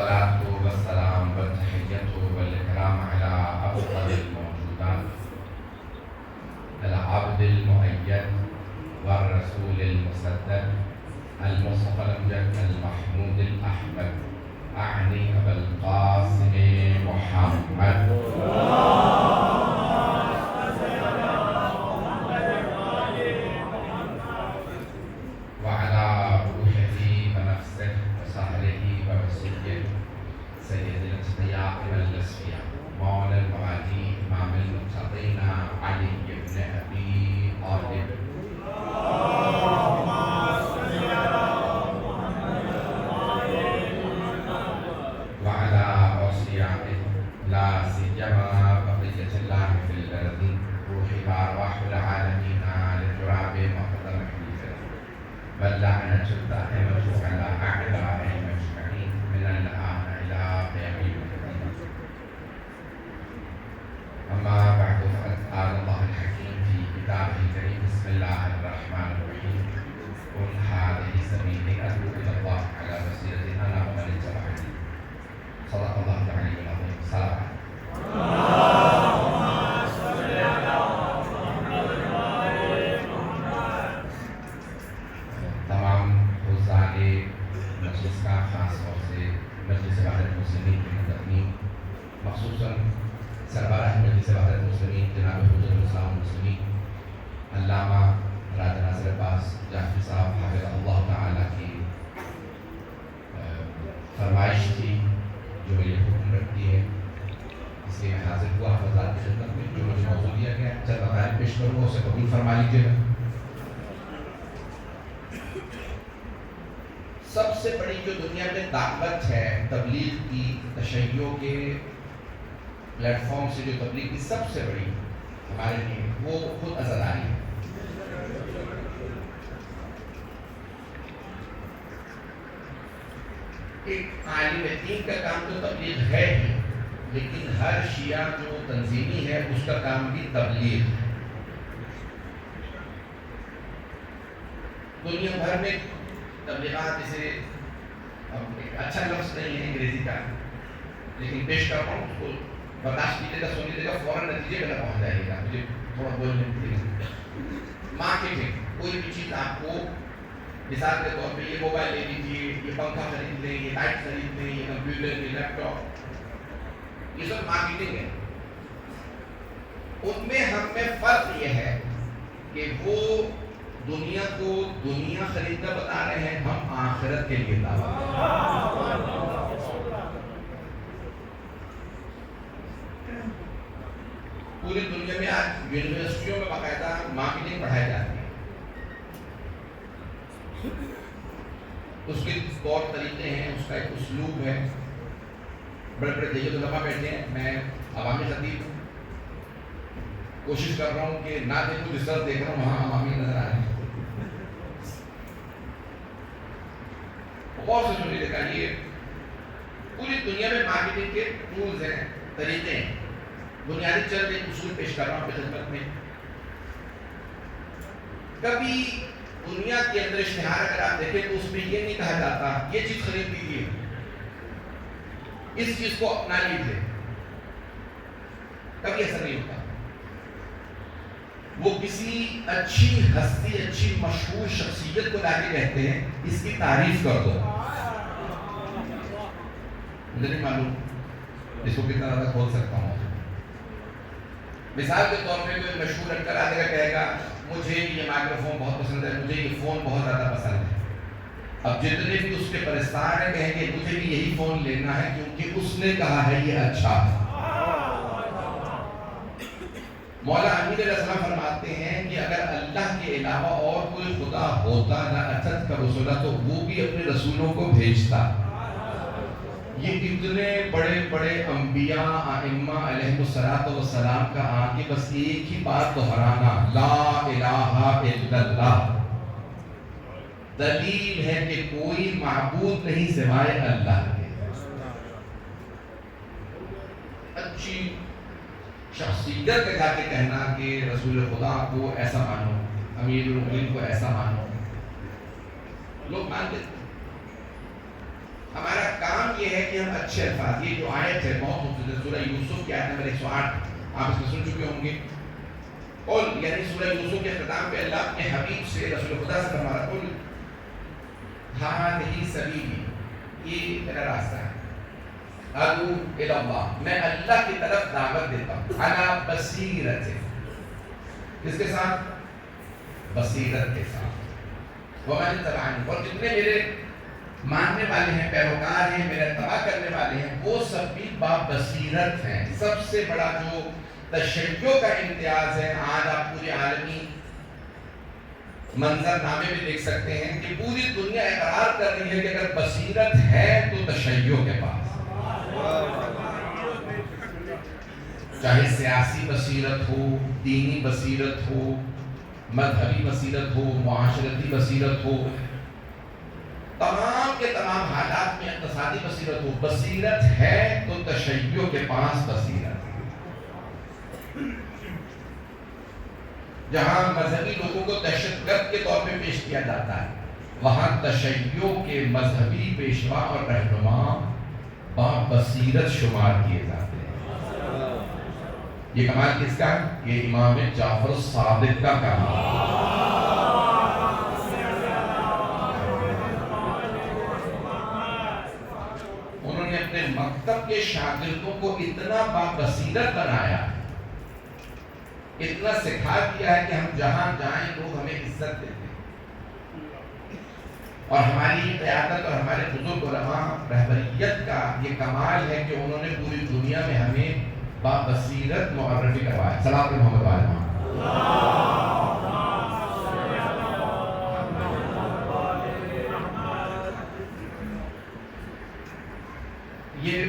الصلاة والسلام والتحية والإكرام على أفضل الموجودات العبد المؤيد والرسول المسدد المصطفى الأمجد المحمود الأحمد أعني أبا القاسم محمد وعلى روحه ونفسه وسهره ووسيله سيد الأتقياء والأصفياء مولى الموالي إمام المتقين علي بن أبي طالب وعلى أوصيائه لا سيما بقية الله في الأرض روحها وأرواح العالمين لتراب مقدم حديثه واللعنة الدائمة على أعدائهم أجمعين من الآن إلى قيام يوم الدين. أما بعد فقد قال الله الحكيم في كتابه الكريم بسم الله الرحمن الرحيم قل هذه سبيلي أدعو إلى الله على بصيرة أنا ومن اتبعني صدق الله العلي العظيم. سلام تمام حضرائے مجلس کا خاص طور سے مجلس وحدت مسلمین کے منتظمین مخصوصاً سربراہ مجلس وحدت مسلمین جناب حجت الاسلام المسلمین علامہ راجہ ناصر عباس جعفری صاحب حافظ اللہ تعالیٰ کی فرمائش تھی جو میرے حکم رکھتی ہے، اس لیے میں حاضر ہوا حضرات کی خدمت میں. جو مجھے موضوع دیا گیا چند عقائد پیش کروں گا، اسے قبول فرما لیجیے گا. سب سے بڑی جو دنیا میں طاقت ہے تبلیغ کی، تشیع کے پلیٹ فارم سے جو تبلیغ کی سب سے بڑی ہمارے لیے وہ خود عزاداری ہے. ایک عالم دین کا کام تو تبلیغ ہے ہی، لیکن ہر شیعہ جو تنظیمی ہے اس کا کام بھی تبلیغ ہے. دنیا بھر میں تبلیغات، جسے ایک اچھا لفظ نہیں ہے انگریزی کا، لیکن پیش کر رہا ہوں، اس کو برداشت کیجیے گا، سن لیجیے گا، فوراً نتیجے پہ نہ پہنچ جائے گا. مجھے تھوڑا بولنے دیجیے. مارکیٹنگ، کوئی بھی چیز آپ کو مثال کے طور پہ یہ موبائل لے لیجیے، یہ پنکھا خرید لیں، یہ لائٹ خرید لیں، یہ کمپیوٹر، یہ لیپ ٹاپ، یہ سب مارکیٹنگ ہے. ان میں ہم میں فرق یہ ہے کہ وہ دنیا کو دنیا خریدنا بتا رہے ہیں، ہم آخرت کے لیے دعویٰ. پوری دنیا میں آج یونیورسٹیوں میں باقاعدہ مارکیٹنگ پڑھائی جاتی ہے. اس کے طور طریقے ہیں، اس کا ایک اسلوب ہے. بڑے بڑے دیگر علماء بیٹھے ہیں، میں عوامی خطیب ہوں، کوشش کر رہا ہوں کہ نہ دیکھوں جس طرح دیکھ رہا ہوں وہاں عوامی نظر آ رہے ہیں. بہت سے سنی دیکھا، یہ پوری دنیا میں مارکیٹنگ کے ٹولز ہیں، طریقے ہیں. بنیادی چند ایک اصول پیش کر رہا ہوں اپنی خدمت میں. کبھی دنیا کے اندر اشتہار اگر آپ دیکھیں تو اس میں یہ نہیں کہا جاتا یہ چیز خرید لیجیے، اس چیز کو اپنا لیجیے. کبھی ایسا نہیں ہوتا. وہ کسی اچھی ہستی، اچھی مشہور شخصیت کو لا کے کہتے ہیں اس کی تعریف کر دو. مجھے نہیں معلوم اس کو کتنا زیادہ کھول سکتا ہوں. مثال کے طور پہ کوئی مشہور انکل آ کر کہے گا مجھے یہ مائکرو فون بہت پسند ہے، مجھے یہ فون بہت زیادہ پسند ہے. اب جتنے بھی اس کے پرستار ہیں کہیں گے مجھے بھی یہی فون لینا ہے کیونکہ اس نے کہا ہے یہ اچھا ہے. مولا امین علیہ السلام فرماتے ہیں کہ اگر اللہ کے علاوہ اور کوئی خدا ہوتا نہ اتت کا رسولہ تو وہ بھی اپنے رسولوں کو بھیجتا. یہ اتنے بڑے بڑے انبیاء ائمہ علیہ السلام کا آ کے بس ایک ہی بات دہرانا، لا الہ الا اللہ، دلیل ہے کہ کوئی معبود نہیں سوائے اللہ کے. اچھی شخصیت کا جا کے کہنا کہ رسول خدا کو ایسا مانو، امیر المومنین کو ایسا مانو، لوگ مانتے. ہمارا کام یہ یہ ہے کہ ہم اچھے الفاظ، یہ جو آیت ہے بہت خوبصورت، سورہ یوسف کی آیت نمبر 108 آپ اس کو سن چکے ہوں گے. قل یعنی سورہ یوسف کے اختتام پہ اللہ اپنے حبیب سے، رسول خدا سے فرما رہا، قل ہذہ سبیلی، یہ میرا راستہ ہے، ادعو الی اللہ، میں اللہ کی طرف دعوت دیتا ہوں، علی بصیرت، کس کے ساتھ؟ بصیرت کے ساتھ، ومن اتبعنی، اور جتنے میرے ماننے والے ہیں، پیروکار ہیں، میرا اتباع کرنے والے ہیں، وہ سب بھی بابصیرت ہیں. سب سے بڑا جو تشیع کا امتیاز ہے، آج آپ پورے عالمی منظر نامے میں دیکھ سکتے ہیں کہ پوری دنیا اقرار کر رہی ہے کہ اگر بصیرت ہے تو تشیع کے پاس، چاہے سیاسی بصیرت ہو، دینی بصیرت ہو، مذہبی بصیرت ہو، معاشرتی بصیرت ہو، تمام کے تمام حالات میں اقتصادی بصیرت ہو، بصیرت ہے تو تشیع کے پاس بصیرت ہے. جہاں مذہبی لوگوں کو دہشت گرد کے طور پہ پیش کیا جاتا ہے، وہاں تشیع کے مذہبی پیشوا اور رہنما بصیرت شمار کیے جاتے ہیں. یہ کمال کس کا ہے؟ یہ امام جعفر الصادق کا کمال. انہوں نے اپنے مکتب کے شاگردوں کو اتنا بصیرت بنایا، اتنا سکھا دیا ہے کہ ہم جہاں جائیں لوگ ہمیں عزت دیتے ہیں. اور ہماری قیادت اور ہمارے بزرگ علماء رہبریت کا یہ کمال ہے کہ انہوں نے پوری دنیا میں ہمیں بصیرت معرفی کروایا. صلاۃ محمد علیہ. یہ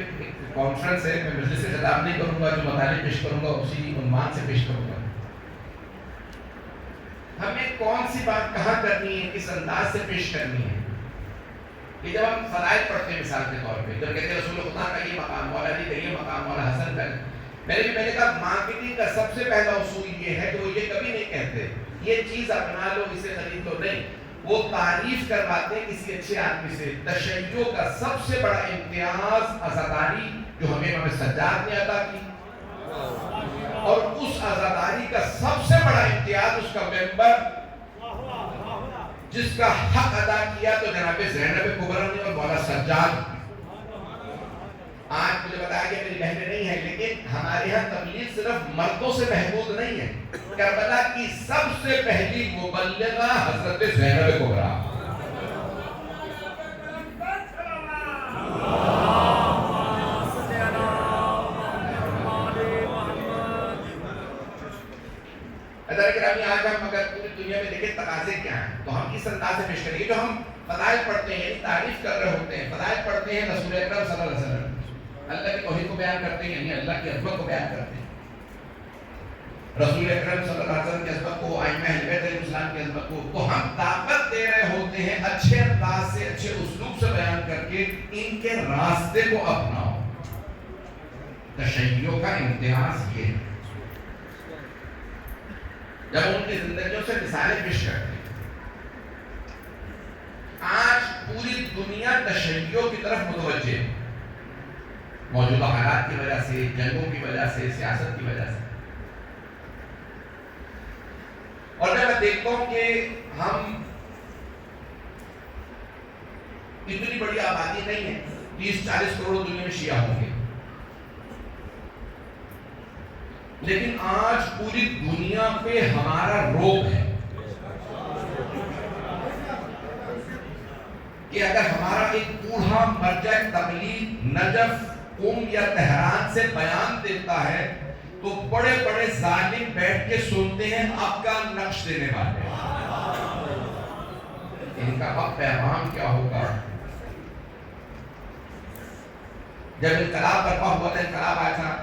کانفرنس ہے، میں مجلس سے خطاب نہیں کروں گا، جو مطالب پیش کروں گا اسی عنوان سے پیش کروں گا. ہمیں کون سی بات کہاں کرنی ہے، کس انداز سے پیش کرنی ہے. کہ جب ہم فرائض پڑھتے ہیں مثال کے طور پہ، جب کہتے ہیں رسول خدا کا یہ مقام، مولا علی کا یہ مقام، مولا حسن کا، میں نے کہا مارکیٹنگ کا سب سے پہلا اصول یہ ہے کہ وہ یہ کبھی نہیں کہتے یہ چیز اپنا لو، اسے خرید لو، نہیں، وہ تعریف کرواتے ہیں کسی اچھے آدمی سے. تشیع کا سب سے بڑا امتیاز عزاداری جو ہمیں امام سجاد نے عطا کی، اور اس عزاداری کا سب سے بڑا امتیاز اس کا ممبر جس کا حق ادا کیا تو جناب زینب کبریٰ نے اور مولا سجاد. آج مجھے بتایا کہ میری بہنیں نہیں ہیں، لیکن ہمارے یہاں تبلیغ صرف مردوں سے محدود نہیں ہے. کربلا کی سب سے پہلی مبلغہ حضرت زینب کبریٰ. آج ہم اگر پوری دنیا میں دیکھیں تقاضے کیا ہیں تو ہم اس انداز سے پیش کریں گے. جو ہم فضائل پڑھتے ہیں یعنی تعریف کر رہے ہوتے ہیں، فضائل پڑھتے ہیں رسول اکرم صلی اللہ علیہ وسلم، اللہ کی توحید کو بیان کرتے ہیں، یعنی اللہ کی عظمت کو بیان کرتے ہیں، رسول اکرم صلی اللہ علیہ وسلم کی عظمت کو، ائمہ اہل بیت علیہ السلام کی عظمت کو، تو ہم دعوت دے رہے ہوتے ہیں اچھے انداز سے، اچھے اسلوب سے بیان کر کے ان کے راستے کو اپناؤ. تشیع کا امتیاز یہ ہے جب ان کی زندگیوں سے مثالیں پیش کرتے ہیں. آج پوری دنیا تشیع کی طرف متوجہ ہے، موجودہ حالات کی وجہ سے، جنگوں کی وجہ سے، سیاست کی وجہ سے. اور جب میں دیکھتا ہوں کہ ہم اتنی بڑی آبادی نہیں ہے، 30-40 کروڑ دنیا میں شیعہ ہوں گے، لیکن آج پوری دنیا پہ ہمارا روب ہے کہ اگر ہمارا ایک بوڑھا مرجع تبلیغ نجف، قم یا تہران سے بیان دیتا ہے تو بڑے بڑے ظالم بیٹھ کے سنتے ہیں آپ کا نقش دینے والے، ان کا اب پیغام کیا ہوگا. جب انقلاب برپا ہوا تھا، انقلاب آیا تھا،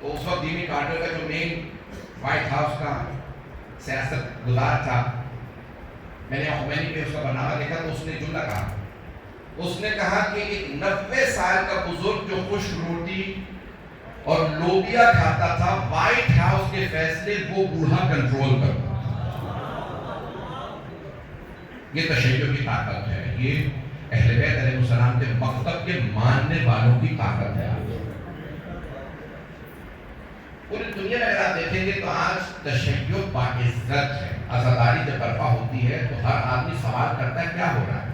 تو اس وقت جیمی کارٹر کا جو مین وائٹ ہاؤس کا سیاست گزار تھا، میں نے خمینی پہ اس کا برنامہ دیکھا تو اس نے جملہ کہا، اس نے کہا کہ ایک 90 سال کا بزرگ جو خشک روٹی اور لوبیا کھاتا تھا، وائٹ ہاؤس کے فیصلے وہ بوڑھا کنٹرول کرتا تھا. یہ تشیع کی طاقت ہے. یہ اہل بیت علیہ السلام کے مکتب کے ماننے والوں کی طاقت ہے. پوری دنیا میں اگر آپ دیکھیں گے تو آج تشیع باعزت ہے. عزاداری جب برپا ہوتی ہے تو ہر آدمی سوال کرتا ہے کیا ہو رہا ہے.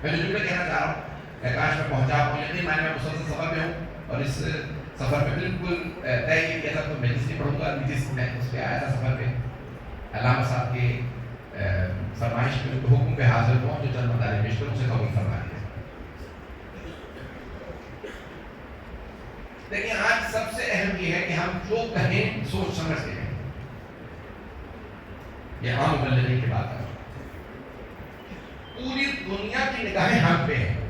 میں جو جملے کہنا چاہ رہا ہوں کاش میں پہنچا پاؤں، لیکن میں مسلسل سفر میں ہوں اور اس سفر میں بالکل طے یہ کیا تھا تو میں جس نہیں پڑھوں گا میں اس پہ آیا تھا سفر پہ. علامہ صاحب کے فرمائش پہ حکم پہ حاضر ہوا جو چند مطالعے پیش کروں اسے قبول فرما دیا. لیکن آج سب سے اہم یہ ہے کہ ہم جو کہیں سوچ سمجھ کے کہیں. یہ عام مبلغین کی بات ہے. پوری دنیا کی نگاہیں ہم پہ ہیں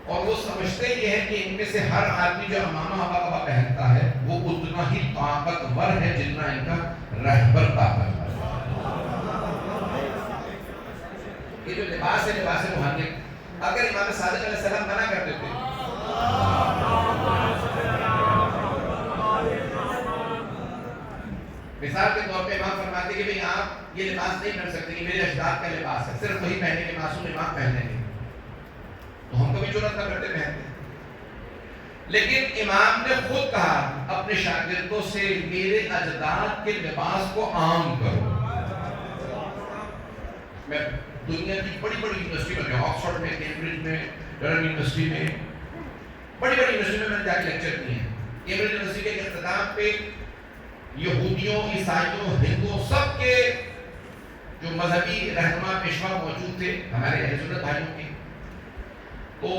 اور وہ سمجھتے یہ ہے کہ ان میں سے ہر آدمی جو امامہ ابا پہنتا ہے وہ اتنا ہی طاقتور ہے جتنا ان کا رہبر طاقتور ہے. یہ جو لباس ہے لباس روحانیت، اگر امام صادق علیہ السلام منع کر دیتے مثال کے طور پہ امام فرماتے کہ بھئی آپ یہ لباس نہیں پہن سکتے، یہ میرے اجداد کا لباس ہے، صرف وہی پہنے کے معصوم امام پہنیں گے، تو ہم کبھی جرأت نہ کرتے پہنتے. لیکن امام نے خود کہا اپنے شاگردوں سے میرے اجداد کے لباس کو عام کرو. میں دنیا کی بڑی بڑی یونیورسٹی میں گیا، آکسفورڈ میں، کیمبرج میں، ڈرہم یونیورسٹی میں، بڑی بڑی یونیورسٹی میں نے جا کے لیکچر کیے ہیں. کیمبرج یونیورسٹی کے اختتام پہ یہودیوں، عیسائیوں، ہندوؤں سب کے جو مذہبی رہنما پیشوا موجود تھے ہمارے اہل سنت بھائیوں کے، تو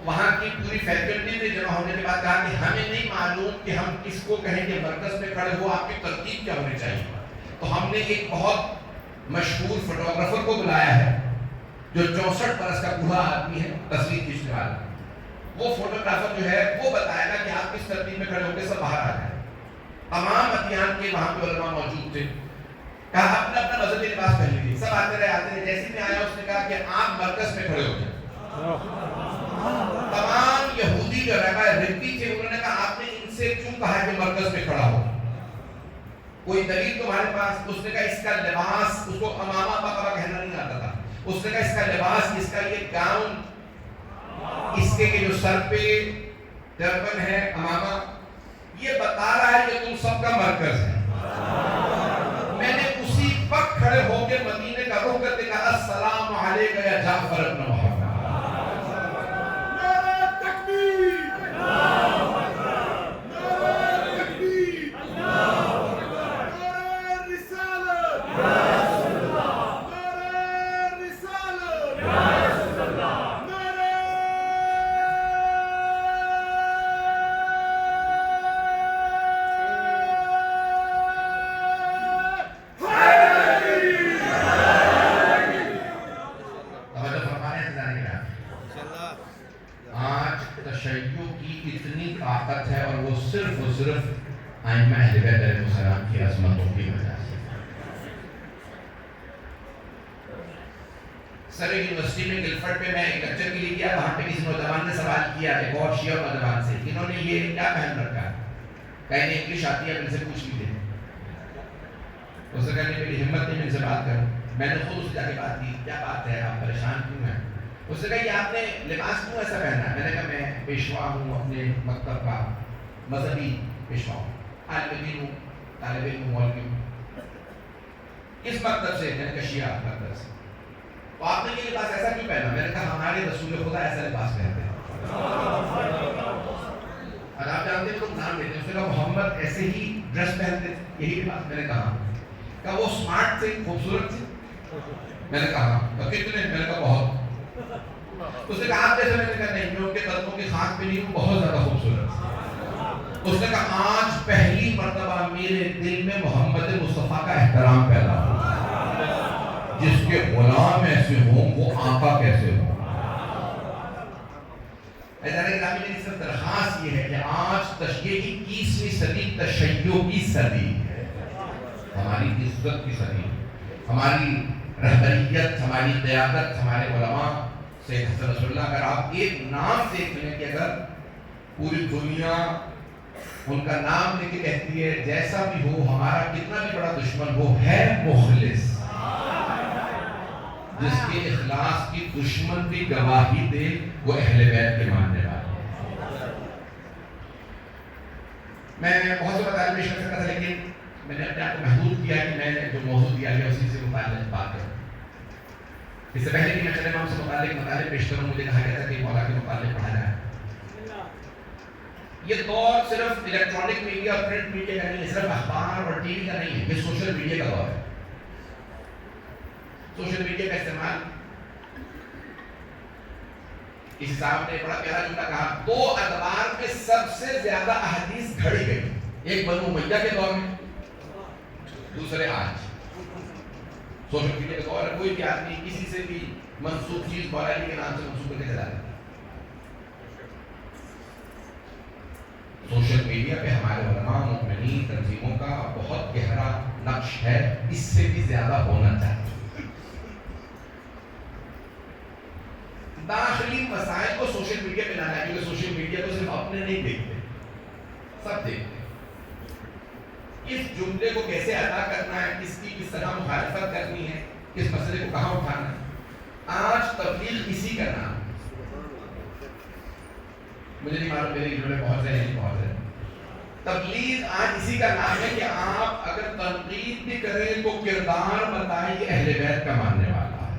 وہاں کی پوری فیکلٹی نے جمع ہونے کے بعد کہا کہ ہمیں نہیں معلوم کہ ہم کس کو کہیں کہ مرکز میں کھڑے ہو، آپ کی ترتیب کیا ہونی چاہیے. تو ہم نے ایک بہت مشہور فوٹوگرافر کو بلایا ہے جو 64 برس کا بوڑھا آدمی ہے، تصویر کھینچنے والا. وہ فوٹوگرافر جو ہے وہ بتائے گا کہ آپ کس ترتیب میں کھڑے ہو کے سب باہر آ جائیں. تمام ادیان کے وہاں پہ علماء موجود تھے. کہا اپنا اپنا مذہبی لباس پہن لیجیے. سب آتے رہے. جیسے میں آیا اس نے کہا کہ آپ مرکز میں کھڑے ہو جائیں. تمام یہودی جو رہبا رتی تھے انہوں نے کہا آپ نے ان سے کیوں کہا کہ مرکز میں کھڑا ہو؟ کوئی دلیل تمہارے پاس؟ اس نے کہا اس کا لباس، اس کو امامہ بقرہ کہنا نہیں آتا تھا. اس نے کہا اس کا لباس، اس کا یہ گاؤن، اس کے جو سر پہ ٹربن ہے امامہ، یہ بتا رہا ہے کہ تم سب کا مرکز ہے. میں نے اسی وقت کھڑے ہو کے مدینے کا رخ کرتے کہا السلام علیکم یا جعفر ابن محمد. ائمہ اہل بیت علیہ السلام کی عظمتوں کی وجہ سے. سر یونیورسٹی میں گلفرڈ پہ میں ایک لیکچر کے لیے گیا. وہاں پہ کسی نوجوان نے سوال کیا ایک اور شیعہ نوجوان سے، انہوں نے یہ کیا پہن رکھا ہے؟ کہیں نے انگلش آتی ہے، ان سے پوچھ لیجیے. اس نے کہا کہ میری ہمت نہیں میں ان سے بات کروں. میں نے خود اس سے جا کے بات کی، کیا بات ہے، آپ پریشان کیوں ہیں؟ اس نے کہا کہ آپ نے لباس کیوں ایسا پہنا ہے؟ میں نے کہا میں پیشوا ہوں، اپنے مکتب کا مذہبی پیشوا ہوں، عالم دین ہوں، طالب علم مولوی ہوں. کس مکتب سے؟ میں نے کہا شیعہ مکتب سے. تو آپ نے یہ لباس ایسا کیوں پہنا؟ میں نے کہا ہمارے رسول خدا ایسا لباس پہنتے ہیں. اور آپ جانتے ہیں لوگ نام دیتے ہیں. اس نے کہا محمد ایسے ہی ڈریس پہنتے تھے، یہی لباس. میں نے کہا وہ اسمارٹ تھے، خوبصورت تھے. میں نے کہا کتنے؟ میں نے کہا بہت. اس نے کہا آپ جیسے؟ میں نے کہا نہیں، میں ان کے قدموں کی خاک پہ نہیں ہوں، بہت زیادہ خوبصورت. اس نے کہا آج پہلی مرتبہ میرے دل میں محمد مصطفیٰ کا احترام پیدا ہوا. جس کے غلام ایسے ہوں وہ آقا کیسے ہوں. میری صرف درخواست یہ ہے کہ آج یہ 21ویں صدی تشیع کی صدی ہے، ہماری عزت کی صدی، ہماری رہبریت، ہماری قیادت، ہمارے علماء شیخ حسن نصر اللہ. اگر آپ ایک نام دیکھ لیں کہ اگر پوری دنیا ان کا نام لے کے کہتی ہے جیسا بھی ہو، ہمارا کتنا بھی بڑا دشمن ہو، ہے مخلص. جس کے اخلاص کی دشمن بھی گواہی دے وہ اہل بیت کے ماننے والے. میں بہت سے مطالب پیش کر سکتا تھا لیکن میں نے اپنے آپ کو محدود کیا کہ میں جو موضوع دیا گیا اسی سے متعلق بات کروں. اس سے پہلے کہ میں چلے امام سے متعلق مطالب پیش کروں مجھے کہا گیا تھا کہ مولا کے متعلق پڑھا جائے. یہ دور صرف الیکٹرانک میڈیا اور پرنٹ میڈیا کا نہیں ہے, صرف اخبار اور ٹی وی کا نہیں ہے, یہ سوشل میڈیا کا دور ہے. سوشل میڈیا کا استعمال, کسی صاحب نے بڑا پیارا جملہ کہا, 2 ادوار میں سب سے زیادہ احادیث گھڑی گئی, ایک بنو امیہ کے دور میں, دوسرے آج. سوشل میڈیا کا دور ہے, کوئی بھی آدمی کسی سے بھی منسوخ چیز مولا کے نام سے منسوخ کر کے چلا رہا ہے. سوشل میڈیا پہ ہمارے علماء مومنین تنظیموں کا بہت گہرا نقش ہے, اس سے بھی زیادہ ہونا چاہیے. داخلی مسائل کو سوشل میڈیا پہ لانا ہے, کیونکہ سوشل میڈیا کو صرف اپنے نہیں دیکھتے, سب دیکھتے ہیں. اس جملے کو کیسے ادا کرنا ہے, کس کی کس طرح مخالفت کرنی ہے, کس مسئلے کو کہاں اٹھانا ہے, آج تبلیغ اسی کا نام. مجھے نہیں معلوم میرے علم میں پہنچ رہے ہیں نہیں پہنچ رہے. تبلیغ آج اسی کا نام ہے کہ آپ اگر تنقید بھی کریں تو کردار بتائیں کہ اہل بیت کا ماننے والا ہے.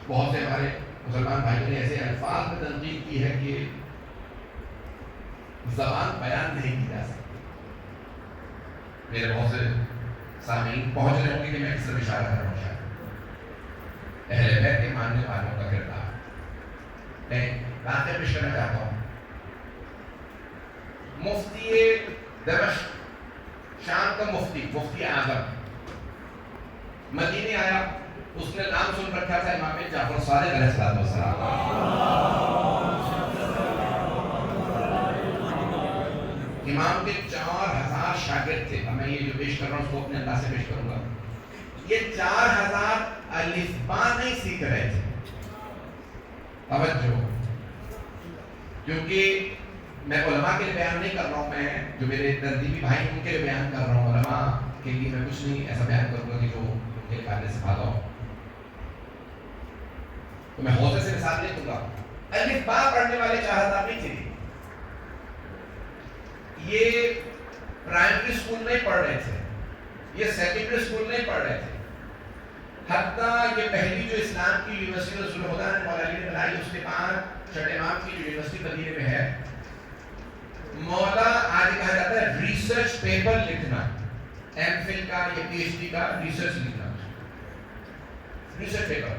بہت سے ہمارے مسلمان بھائیوں نے ایسے الفاظ میں تنقید کی ہے کہ زبان بیان نہیں کی جا سکتی. میرے بہت سے سامعین پہنچ رہے ہوں گے کہ میں کس طرح اشارہ کر رہا ہوں. شاید اہل بیت کے ماننے والوں کا کردار میں واقعہ پیش کرنا چاہتا ہوں. مفتی دمشق, شام کا مفتی اعظم مدینے آیا, اس نے نام سن رکھا تھا امام جعفر صادق علیہ السلام. امام کے 4000 شاگرد تھے. اب میں یہ جو پیش کر رہا ہوں اس کو اپنے اللہ سے پیش کروں گا. یہ 4000 الف با نہیں سیکھ رہے تھے. توجہ, کیونکہ میں علماء کے لیے بیان نہیں کر رہا ہوں, میں جو میرے ترتیبی بھائی ان کے لیے بیان کر رہا ہوں. علماء کے لیے میں کچھ نہیں ایسا بیان کروں گا کہ جو مجھے قابل سکھاتا ہوں, تو میں حوصلے سے مثال نہیں دوں گا. الف با پڑھنے والے 4000 نہیں تھے. یہ پرائمری اسکول نہیں پڑھ رہے تھے, یہ سیکنڈری اسکول نہیں پڑھ رہے تھے. حتیٰ یہ پہلی جو اسلام کی یونیورسٹی رسول خدا نے مولا علی نے بنائی, اس کے بعد چھٹے امام کی جو یونیورسٹی مدینے میں ہے, مولا آج کہا جاتا ہے ریسرچ پیپر لکھنا, ایم فل کا یا پی ایچ ڈی کا ریسرچ لکھنا, ریسرچ پیپر.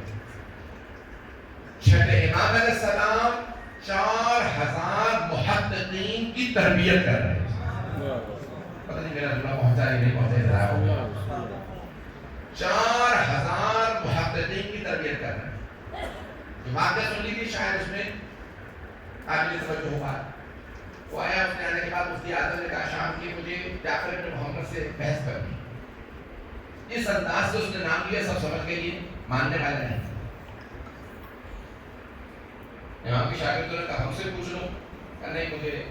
چھٹے امام علیہ السلام 4000 محققین کی تربیت کر رہے ہیں. پتہ نہیں میرا جملہ پہنچا نہیں پہنچا ذرا ہوگا. 4000 محققین کی تربیت کر رہے ہیں. جو واقعہ سن لیجیے شاید اس میں قابل توجہ ہوگا. وہ آیا, اس نے آنے کے بعد مفتی اعظم نے کہا شام کی مجھے جعفر بن محمد سے بحث کرنی. اس انداز سے اس نے نام لیا, سب سمجھ گئے یہ ماننے والے نہیں. امام کے شاگردوں نے کہا ہم سے پوچھ لو, کہ نہیں مجھے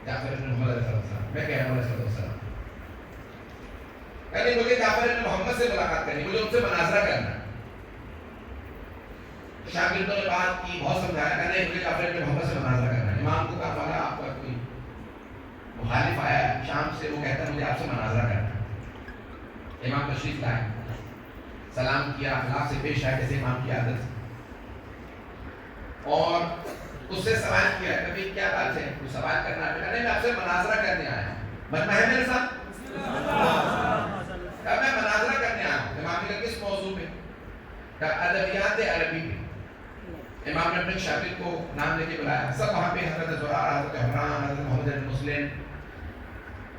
جعفر بن محمد علیہ السلام, میں کہہ رہا ہوں علیہ السلام, کہ نہیں مجھے جعفر بن محمد سے ملاقات کرنی, مجھے ان سے مناظرہ کرنا. شاگردوں نے بات کی, بہت سمجھایا, کہ نہیں مجھے جعفر بن محمد سے مناظرہ کرنا. امام کو کہا والا آپ کا کوئی مخالف آیا شام سے, وہ کہتا ہے مجھے آپ سے مناظرہ کرنا. امام تشریف لائے, سلام کیا, اخلاق سے پیش آئے جیسے امام کی عادت, اور اس سے سوال کیا کہ کیا بات ہے, کوئی سوال کرنا ہے؟ نہیں میں آپ سے مناظرہ کرنے آیا ہوں. بننا ہے میرے ساتھ؟ کہا میں مناظرہ کرنے آیا ہوں. امام نے کہا کس موضوع پہ؟ کہا ادبیات عربی پہ. امام نے اپنے شاگرد کو نام لے کے بلایا, سب وہاں پہ حضرت زرارہ, حضرت عمران, حضرت محمد بن مسلم,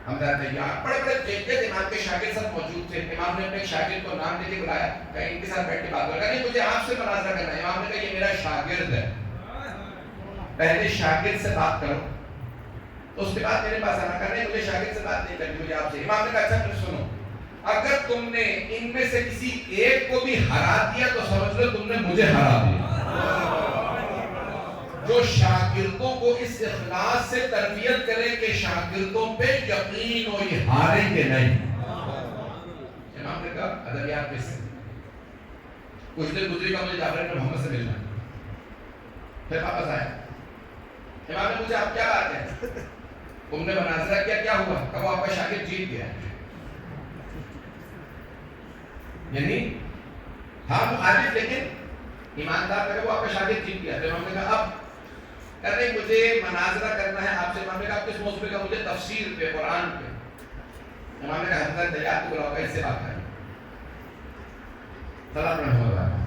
حمزہ طیار, بڑے بڑے جیت امام کے شاگرد سب موجود تھے. امام نے اپنے شاگرد کو نام لے کے بلایا, کہ ان کے ساتھ بیٹھ کے بات کرنا. نہیں مجھے آپ سے مناظرہ کرنا ہے. امام نے کہا یہ میرا شاگرد ہے, پہلے شاگرد سے بات کرو, تو اس کے بعد میرے پاس آنا. کرنے مجھے شاگرد سے بات نہیں کرنی, مجھے آپ سے. امام نے کہا اچھا پھر سنو, اگر تم نے ان میں سے کسی ایک کو بھی ہرا دیا تو سمجھ لو تم نے مجھے ہرا دیا. جو شاگردوں کو اس اخلاص سے تربیت کرے کہ شاگردوں پہ یقین ہو یہ ہاریں گے نہیں. امام نے کہا ادبیات میں سے کچھ دن گزری کا مجھے جابر بن محمد سے ملنا، پھر واپس آیا، امام نے پوچھا آپ کیا بات ہے، تم نے مناظرہ کیا، کیا ہوا؟ کہا وہ آپ کا شاگرد جیت گیا، یعنی تھا مخالف لیکن ایماندار تھا، وہ آپ کا شاگرد جیت گیا۔ تو امام نے کہا اب کرنے مجھے مناظرہ کرنا ہے آپ سے۔ امام نے کہا آپ کس موضوع پہ؟ کہا مجھے تفسیر پہ، قرآن پہ۔ امام نے کہا حضرت تیار کو بلاؤ، اس سے بات کریں۔ سلام علیکم ورحمۃ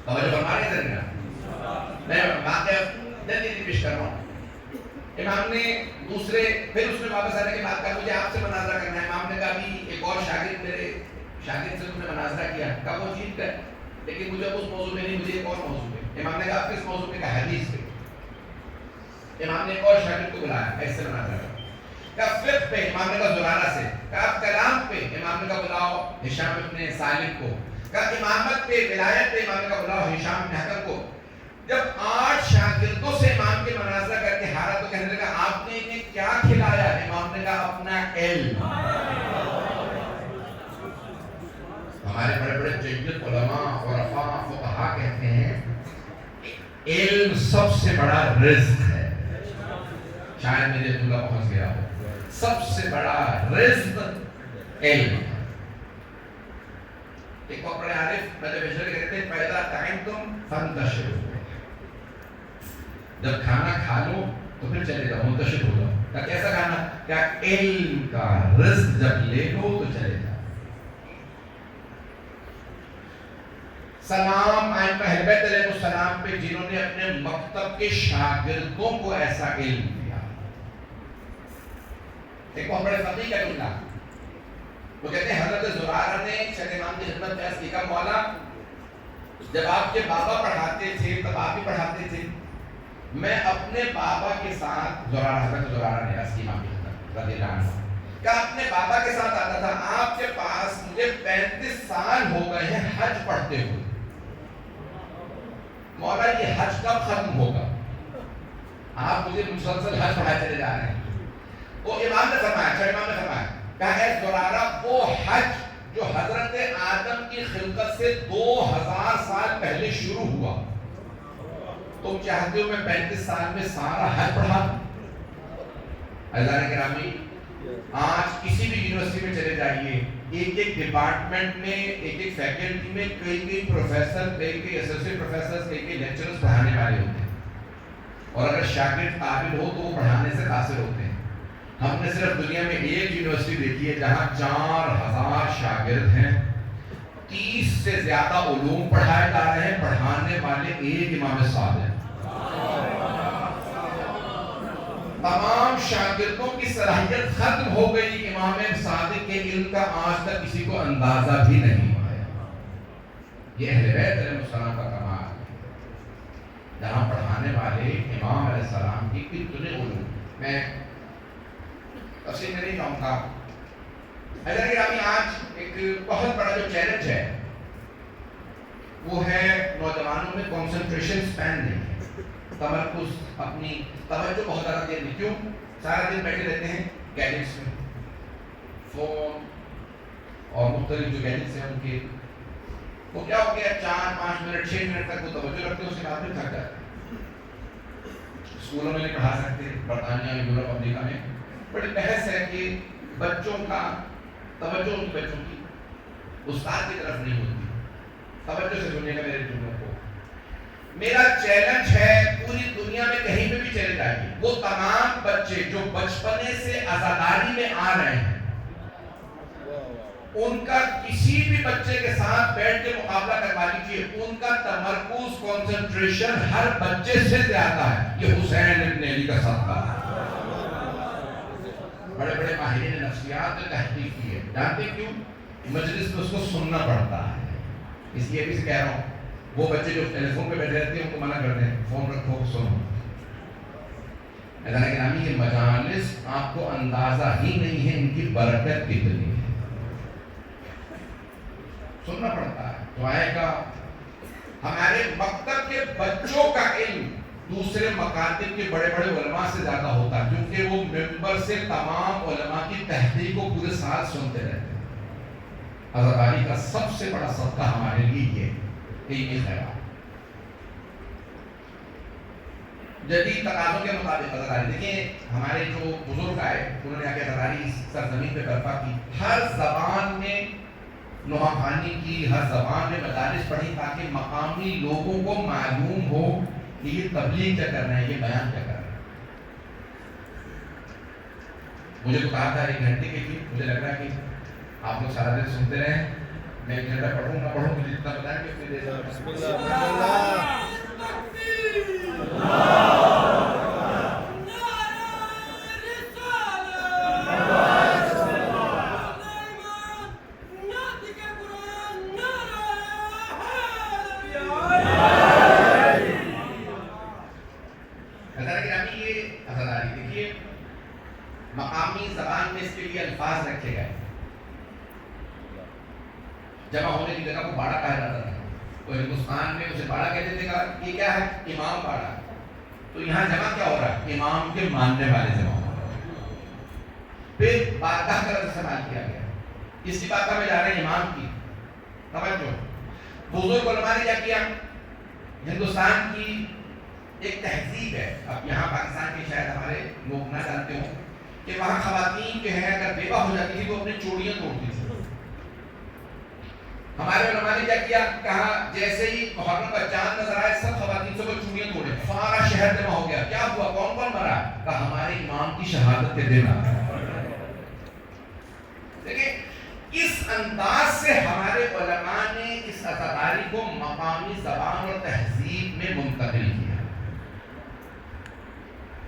توجہ فرما رہے تھے نا؟ میں واقعہ جلدی پیش کر رہا ہوں۔ امام نے دوسرے پھر اس نے واپس آنے کے بعد کہا مجھے آپ سے مناظرہ کرنا ہے۔ امام نے کہا ابھی ایک اور شاگرد میرے شاگرد سے تم نے مناظرہ کیا، کہا وہ جیت گئے لیکن مجھے اس موضوع میں نہیں، مجھے ایک اور موضوع پہ۔ امام نے کہا آپ کس موضوع پہ؟ کہا حدیث پہ۔ امام نے ایک اور شاگرد کو بلایا، ایسے مناظرہ کہا فقہ پہ۔ امام نے کہا زرارہ سے۔ کہا آپ کلام پہ؟ امام نے کہا بلاؤ ہشام ابن سالم کو۔ کہا امامت پہ، ولایت پہ؟ امام نے کہا بلاؤ ہشام ابن حکم کو۔ جب 8 شاگردوں سے امام کے مناظرہ کر کے ہارا تو کہنے لگا آپ نے انہیں کیا کھلایا؟ امام نے کہا اپنا علم۔ ہمارے بڑے بڑے جید علماء عرفاء فقہاء کہتے ہیں علم سب سے بڑا رزق ہے۔ شاید میرے جملہ پہنچ گیا ہو، سب سے بڑا رزق علم۔ ایک بڑے عارف مجھے بشر کہتے ہیں پیدا ٹائم تم فانتشروا، جب کھانا کھا لو تو پھر چلے جاؤ، منتشر ہو جاؤ۔ کیسا کھانا؟ کیا علم کا رزق جب لے لو تو چلے جاؤ۔ سلام ائمہ اہل بیت علیہ السلام پہ جنہوں نے اپنے مکتب کے شاگردوں کو ایسا علم دیا۔ ایک بہت بڑے فقیہ کا جملہ، وہ کہتے ہیں حضرت زرارہ نے شیخ امام کی خدمت میں عرض کی، کہا مولا جب آپ کے بابا پڑھاتے تھے تب آپ بھی پڑھاتے تھے، میں اپنے بابا کے ساتھ، زرارہ حضرت زرارہ نے عرض کی امام کی خدمت رضی اللہ عنہ، کہا اپنے بابا کے ساتھ آتا تھا، آپ کے پاس مجھے 35 سال ہو گئے ہیں حج پڑھتے ہوئے، مولا یہ حج کب ختم ہوگا؟ آپ مجھے مسلسل حج پڑھائے چلے جا رہے ہیں۔ وہ امام نے فرمایا، اچھا امام نے فرمایا، کہا اے زرارہ وہ حج جو حضرت آدم کی خلقت سے 2000 سال پہلے شروع ہوا، تم چاہتے ہو میں 35 سال میں سارا حج پڑھا دوں؟ عزیزان گرامی، آج کسی بھی یونیورسٹی میں چلے جائیے، ایک ایک ڈپارٹمنٹ میں، ایک ایک فیکلٹی میں کئی پروفیسر، کئی اسوسیٹ پروفیسر، کئی لیکچرز پڑھانے والے ہوتے ہیں، اور اگر شاگرد قابل ہو تو وہ پڑھانے سے قاصر ہوتے ہیں۔ ہم نے صرف دنیا میں ایک یونیورسٹی دیکھی ہے جہاں 4000 شاگرد ہیں، 30 سے زیادہ علوم پڑھائے جا رہے ہیں، پڑھانے والے ایک امام صاحب ہیں۔ تمام شاگردوں کی صلاحیت ختم ہو گئی، امام صادق کے علم کا آج تک کسی کو اندازہ بھی نہیں آیا۔ یہ اہل بیت علیہ السلام کا کمال ہے، جہاں پڑھانے والے امام علیہ السلام کی کتنے علوم۔ میں تفصیل میں نہیں جاؤں گا، اگر آج ایک بہت بڑا جو چیلنج ہے وہ ہے نوجوانوں میں کنسنٹریشن سپین نہیں ہے، تمرکز، اپنی توجہ بہت زیادہ دیر نہیں۔ کیوں؟ سارا دن بیٹھے رہتے ہیں گیجٹس میں، فون اور مختلف جو گیجٹس ہیں ان کے، وہ کیا ہو گیا 4 5 منٹ 6 منٹ تک وہ توجہ رکھتے ہیں، اس کے بعد پھر تھک جاتے ہیں۔ اسکولوں میں نہیں پڑھا سکتے، برطانیہ یورپ امریکہ میں بڑی بحث ہے کہ بچوں کا توجہ ان بچوں کی استاد کی طرف نہیں ہوتی۔ توجہ سے سنیے گا میرے جملوں کو، میرا چیلنج ہے پوری دنیا میں کہیں پہ بھی چلے جائیے، وہ تمام بچے جو بچپنے سے عزاداری میں آ رہے ہیں، ان کا کسی بھی بچے کے ساتھ بیٹھ کے مقابلہ کروا لیجیے، ان کا تمرکز، کنسنٹریشن ہر بچے سے زیادہ ہے۔ یہ حسین ابن علی کا صدقہ ہے۔ بڑے بڑے ماہرین نفسیات نے تحقیق کی ہے، جانتے کیوں؟ مجلس میں اس کو سننا پڑتا ہے۔ اس لیے بھی سے کہہ رہا ہوں، وہ بچے جو ٹیلی فون پہ بیٹھے رہتے ہیں ان کو منع کرتے ہیں، فون رکھو سنو۔ میدان گرامی یہ مجالس آپ کو اندازہ ہی نہیں ہے ان کی برکت کتنی ہے، سننا پڑتا ہے۔ تو آئے گا ہمارے مکتب کے بچوں کا علم دوسرے مکاتب کے بڑے بڑے علماء سے زیادہ ہوتا ہے، کیونکہ وہ ممبر سے تمام علماء کی تحقیق کو پورے سال سنتے رہتے ہیں۔ حضرت علی کا سب سے بڑا صدقہ ہمارے لیے یہ علمی خیرات۔ جدید تقاضوں کے مطابق حضرت علی، دیکھیں ہمارے جو بزرگ آئے انہوں نے آ کے حضرت علی اس سرزمین پہ برپا کی، ہر زبان میں نوحانی کی، ہر زبان میں مدارس پڑھی تاکہ مقامی لوگوں کو معلوم ہو کہ یہ تبلیغ کیا کر رہے ہیں، یہ بیان کیا کر رہے ہیں۔ مجھے تو کہا تھا 1 گھنٹے کے لیے، مجھے لگ رہا ہے کہ آپ لوگ سارا دن سنتے رہیں، میں 1 گھنٹہ پڑھوں نہ پڑھوں مجھے جتنا بتائیں کہ اتنی دیر مقامی زبان میں اس کے لیے الفاظ رکھے گئے۔ جمع ہونے کی جگہ کو باڑہ کہا جاتا تھا، تو ہندوستان میں اسے باڑہ کہتے تھے کہ یہ کیا ہے، امام باڑہ۔ تو یہاں جمع کیا ہو رہا ہے، امام کے ماننے والے جمع ہو رہا ہے۔ پھر بارگاہ کا لفظ استعمال کیا گیا، اس کی بارگاہ میں جا رہے ہیں امام کی، توجہ۔ بزرگ علماء نے کیا کیا، ہندوستان کی ایک تہذیب ہے، اب یہاں پاکستان کے شاید ہمارے لوگ نہ جانتے ہوں کہ وہاں خواتین جو ہے اگر بیوہ ہو جاتی تھی تو اپنی چوڑیاں توڑتی تھی۔ ہمارے علماء نے کیا کیا، کہا جیسے ہی محرم کا چاند نظر آئے سب خواتین سے وہ چوڑیاں توڑے، سارا شہر جمع ہو گیا۔ کیا ہوا، کون کون مرا، کہا ہمارے امام کی شہادت کے دن آ۔ دیکھیں اس انداز سے ہمارے علماء نے اس عزاداری کو مقامی زبان اور تہذیب میں منتقل کیا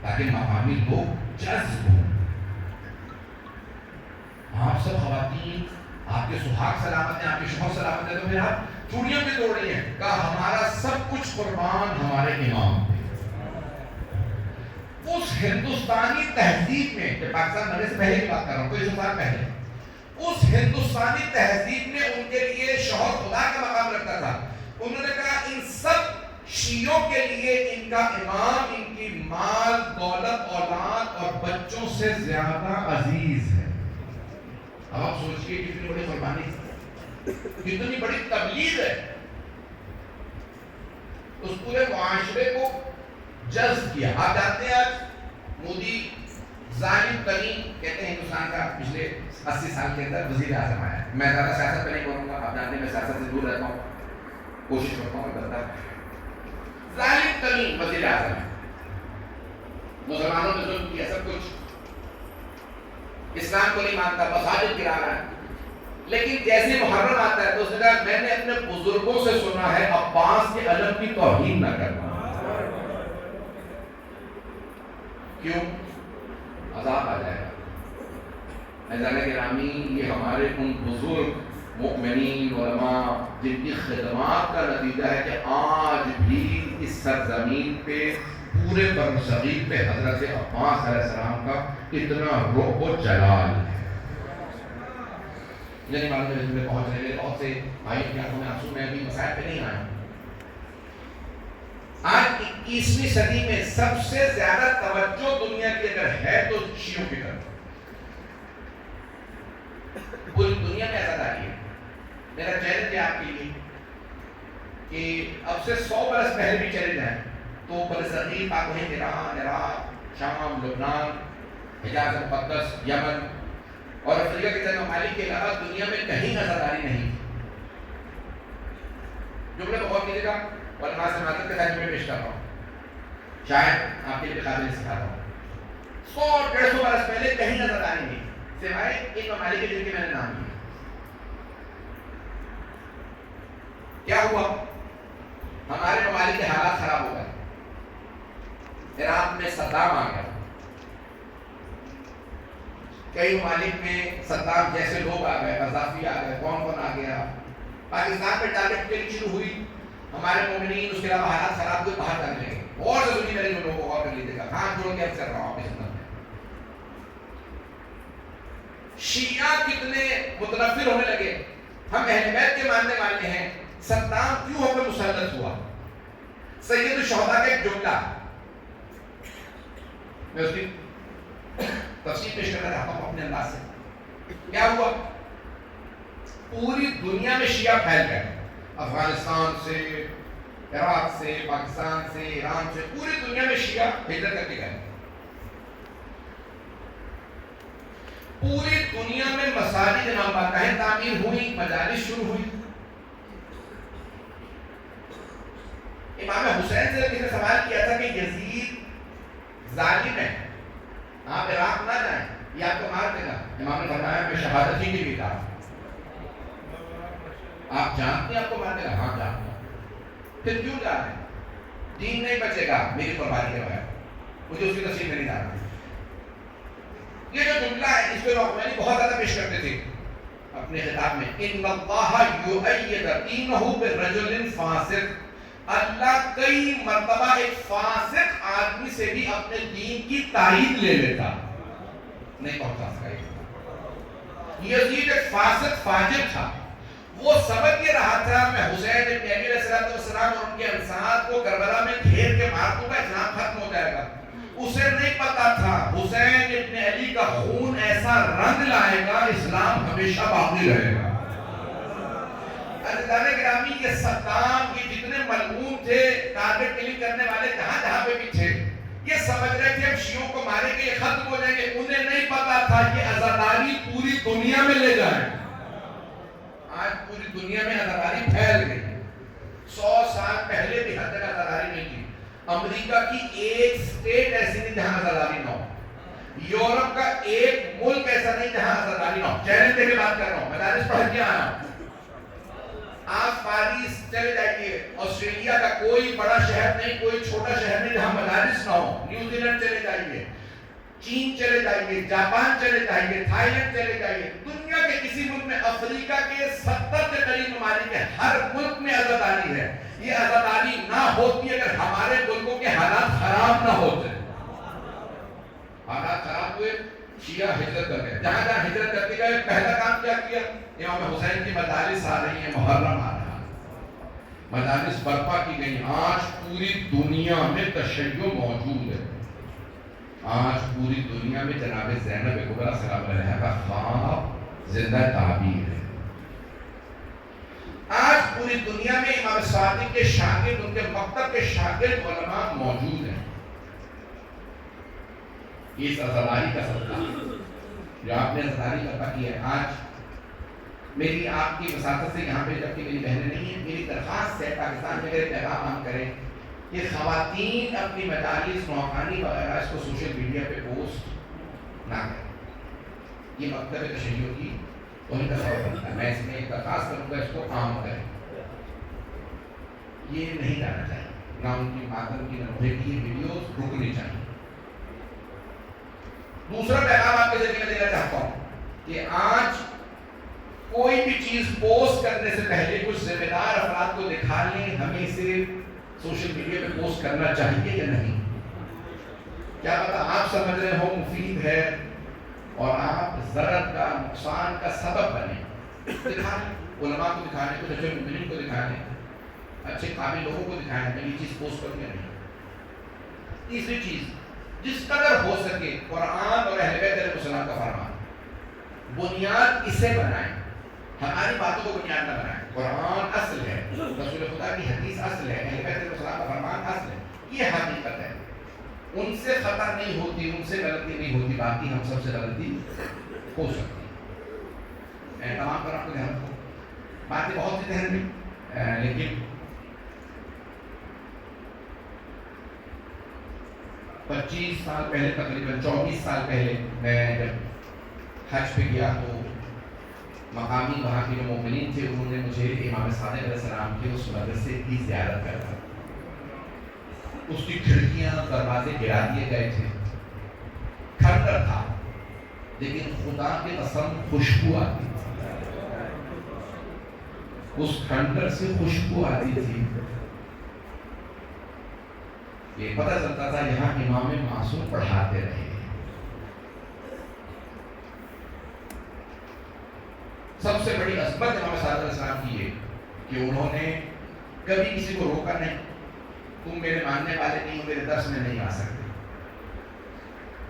تاکہ مقامی لوگ جذب ہوں۔ آپ سب خواتین، آپ کے سہاگ سلامت ہیں، آپ کے شوہر سلامت ہیں، تو پھر آپ چوڑیاں بھی توڑ رہی ہیں، کہا ہمارا سب کچھ قربان ہمارے امام پہ۔ اس ہندوستانی تہذیب میں، کہ پاکستان بننے سے پہلے کی بات کر رہا ہوں، کوئی 100 سال پہلے، اس ہندوستانی تہذیب میں ان کے لیے شوہر خدا کا مقام رکھتا تھا۔ انہوں نے کہا ان سب شیعوں کے لیے ان کا امام ان کی مال، دولت، اولاد اور بچوں سے زیادہ عزیز ہے۔ اب آپ سوچئے کتنی بڑی قربانی، کتنی بڑی تبلیغ ہے، اس پورے معاشرے کو جذب کیا۔ آپ جانتے ہیں آج مودی ظالم ترین کہتے ہیں ہندوستان کا پچھلے 80 سال کے اندر وزیر اعظم آیا ہے۔ میں زیادہ سیاست پہ نہیں بولوں گا، آپ جانتے ہیں میں سیاست سے دور رہتا ہوں، کوشش کرتا ہوں کرتا ظالم ترین وزیر اعظم ہے، مسلمانوں نے ظلم کیا، سب کچھ، اسلام کو نہیں مانتا، مساجد گرا رہا ہے، لیکن جیسے محرم آتا ہے تو اس نے کہا میں نے اپنے بزرگوں سے سنا ہے عباس کے علم کی توہین نہ کرنا۔ کیوں؟ عذاب آ جائے گا۔ عزیزان گرامی، یہ ہمارے ان بزرگ مؤمنین علماء جن کی خدمات کا نتیجہ ہے کہ آج بھی اس سرزمین پہ پورے برصغیر پہ حضرت عباس علیہ السلام کا اتنا رعب و جلال ہے۔ یعنی معلوم ہے میں پہنچ رہے بہت سے بھائیوں کی آنکھوں میں آنسو، میں ابھی مسائل پہ نہیں آیا ہوں۔ آج 21ویں صدی میں سب سے زیادہ توجہ دنیا کی اگر ہے تو شیعوں کی طرف، پوری دنیا میں عزاداری ہے۔ میرا چیلنج ہے آپ کے لیے کہ اب سے 100 برس پہلے بھی چیلنج ہے تو برصغیر پاک و ہند، ایران، عراق، شام، لبنان، حجاز مقدس، یمن اور افریقہ کے چند ممالک کے علاوہ دنیا میں کہیں عزاداری نہیں۔ جملے کو غور کیجیے گا، علماء سے معذرت کے ساتھ میں پیش کر رہا ہوں، شاید آپ کے لیے قابل سکھاتا ہوں۔ 100-150 برس پہلے کہیں عزاداری نہیں سوائے ان ممالک کے جن کے میں نے نام لیا۔ کیا ہوا؟ ہمارے ممالک کے حالات خراب ہو گئے، عراق میں صدام آ گیا، کئی ممالک میں صدام جیسے لوگ آ گئے، قذافی آ گئے، کون آ گیا، پاکستان پہ ٹارگٹ کلنگ شروع ہوئی، ہمارے مومنین اس کے علاوہ حالات خراب ہوئے، باہر جانے لگے۔ اور سے سنی میرے لوگوں کو غور کر لیجیے گا، ہاں جوڑ کے اب کر رہا ہوں اپنی خدمت میں۔ شیعہ کتنے متنفر ہونے لگے، ہم اہل بیت کے ماننے والے ہیں، صدام کیوں ہم پہ مسلط ہوا؟ سید الشہداء کا ایک جملہ میں اس کی تفصیل پیش کرنا چاہتا ہوں اپنے انداز سے. کیا ہوا؟ پوری دنیا میں شیعہ پھیل گئے، افغانستان سے، عراق سے، پاکستان سے، ایران سے، پوری دنیا میں شیعہ ہجرت کر کے گئے. پوری دنیا میں مساجد امام باقاہ تعمیر ہوئی، مجالس شروع ہوئی. امام حسین سے کسی نے سوال کیا تھا کہ یزید ظالم ہے، آپ عراق نہ جائیں، یہ آپ کو مار دے گا. امام نے فرمایا میں شہادت ہی کی بھی تھا. آپ جانتے ہیں آپ کو مار دے گا؟ ہاں جانتا ہوں. پھر کیوں جا رہے ہیں؟ دین نہیں بچے گا میری قربانی کے بغیر، مجھے اس کی تفصیل میں نہیں جانا. یہ جو جملہ ہے اس پہ روحانی بہت زیادہ پیش کرتے تھے اپنے خطاب میں. ان اللہ یؤید دینہ برجل فاسق. اللہ کئی مرتبہ ایک فاسق آدمی سے بھی اپنے دین کی تائید لے لیتا، نہیں پہنچا سکا. یزید ایک فاسق فاجر تھا. وہ سمجھ یہ رہا تھا میں حسین ابن علی علیہ السلام اور ان کے انصار کو کربلا میں گھیر کے مار دوں گا، اسلام ختم ہو جائے گا. اسے نہیں پتا تھا حسین ابن علی کا خون ایسا رنگ لائے گا اسلام ہمیشہ باقی رہے گا. عزیزان گرامی یہ صدام کے جتنے ملعون تھے، ٹارگٹ کلنگ کرنے والے جہاں جہاں پہ بھی تھے، یہ سمجھ رہے تھے ہم شیعوں کو ماریں گے یہ ختم ہو جائیں گے. انہیں نہیں پتا تھا کہ عزاداری پوری دنیا میں لے جائے. آج پوری دنیا میں عزاداری پھیل گئی. 100 سال پہلے بھی ہر جگہ عزاداری نہیں تھی. امریکہ کی ایک سٹیٹ ایسی نہیں جہاں عزاداری نہ ہو. یورپ کا ایک ملک ایسا نہیں جہاں عزاداری نہ ہو. چیلنج دے کے بات کر رہا ہوں، مدارس پڑھ کے آیا ہوں. آپ پیرس چلے جائیے، آسٹریلیا کا کوئی بڑا شہر نہیں، کوئی چھوٹا شہر نہیں جہاں مدارس نہ ہو. نیوزی لینڈ چلے جائیے، چین چلے جائیے، جاپان چلے جائیے، تھائی لینڈ چلے جائیے، دنیا کے کسی ملک میں، افریقہ کے 70 کے قریب ممالک ہیں، ہر ملک میں عزاداری ہے. یہ عزاداری نہ ہوتی اگر ہمارے ملکوں کے حالات خراب نہ ہوتے. حالات خراب ہوئے، شیعہ ہجرت کر گئے. جہاں جہاں ہجرت کرتے گئے پہلا کام کیا کیا؟ امام حسین کی مدارس آ رہی ہیں، محرم آ رہا ہے، مدارس برپا کی گئی. آج پوری دنیا میں تشیع موجود ہے. آج پوری دنیا میں جناب زینب کبریٰ سلام علیہا کا خواب زندہ تعبیر ہے. آج پوری دنیا میں امام صادق کے شاگرد، ان کے مکتب کے شاگرد علماء موجود ہیں. یہ اس عزاداری کا صدقہ جو آپ نے عزاداری کرتا کی ہے. آج میری آپ کی وساطت سے یہاں پہ جبکہ میری بہنیں نہیں ہیں، میری درخواست ہے پاکستان میں میرے پیغام عام کریں کہ خواتین اپنی مجالس نوحانی وغیرہ اس کو سوشل میڈیا پہ پوسٹ نہ کریں. یہ مکتب تشیع کی انہیں کا سبب بنتا ہے. میں اس میں ایک درخواست کروں گا اس کو عام کریں. یہ نہیں جانا چاہیے، نہ ان کی ماتم کی نہ کی یہ ویڈیوز رکنی چاہیے. دوسرا پیغام آپ کے ذریعے میں دینا چاہتا ہوں کہ آج کوئی بھی چیز پوسٹ کرنے سے پہلے کچھ ذمہ دار افراد کو دکھا لیں ہمیں اسے سوشل میڈیا پہ پوسٹ کرنا چاہیے یا نہیں. کیا پتا آپ سمجھ رہے ہو مفید ہے اور آپ ضرر کا، نقصان کا سبب بنے. دکھا لیں، علماء کو دکھا لیں، کچھ اچھے مومنین کو دکھا لیں، اچھے قابل لوگوں کو دکھائیں میں یہ چیز پوسٹ کروں یا نہیں. تیسری چیز، جس قدر ہو سکے قرآن اور اہل بیت علیہ السلام کا فرمان، بنیاد اسے بنائیں، ہماری باتوں کو بنیاد نہ بنائیں. قرآن اصل ہے، رسول خدا کی حدیث اصل ہے، اہل بیت علیہ السلام کا فرمان اصل ہے. یہ حقیقت ہے. ان سے خطا نہیں ہوتی، ان سے غلطی نہیں ہوتی، باقی ہم سب سے غلطی ہو سکتی ہے. میں تمام پر آپ کو دھیان رکھوں، باتیں بہت سی ذہن میں، لیکن 25 سال پہلے، تقریباً 24 سال پہلے میں جب حج پہ گیا تو مقامی وہاں کے جو مومنین تھے انہوں نے مجھے امام صادق علیہ السلام کے اس مدرسے کی زیارت کرا. اس کی کھڑکیاں دروازے گرا دیے گئے تھے، کھنڈر تھا لیکن خدا کی قسم خوشبو آتی تھی. اس کھنڈر سے خوشبو آتی تھی. یہ پتہ چلتا تھا یہاں امام معصوم پڑھاتے رہے. سب سے بڑی عظمت امام صادق علیہ السلام کی یہ کہ انہوں نے کبھی کسی کو روکا نہیں. تم میرے ماننے والے نہیں ہو، میرے درس میں نہیں آ سکتے.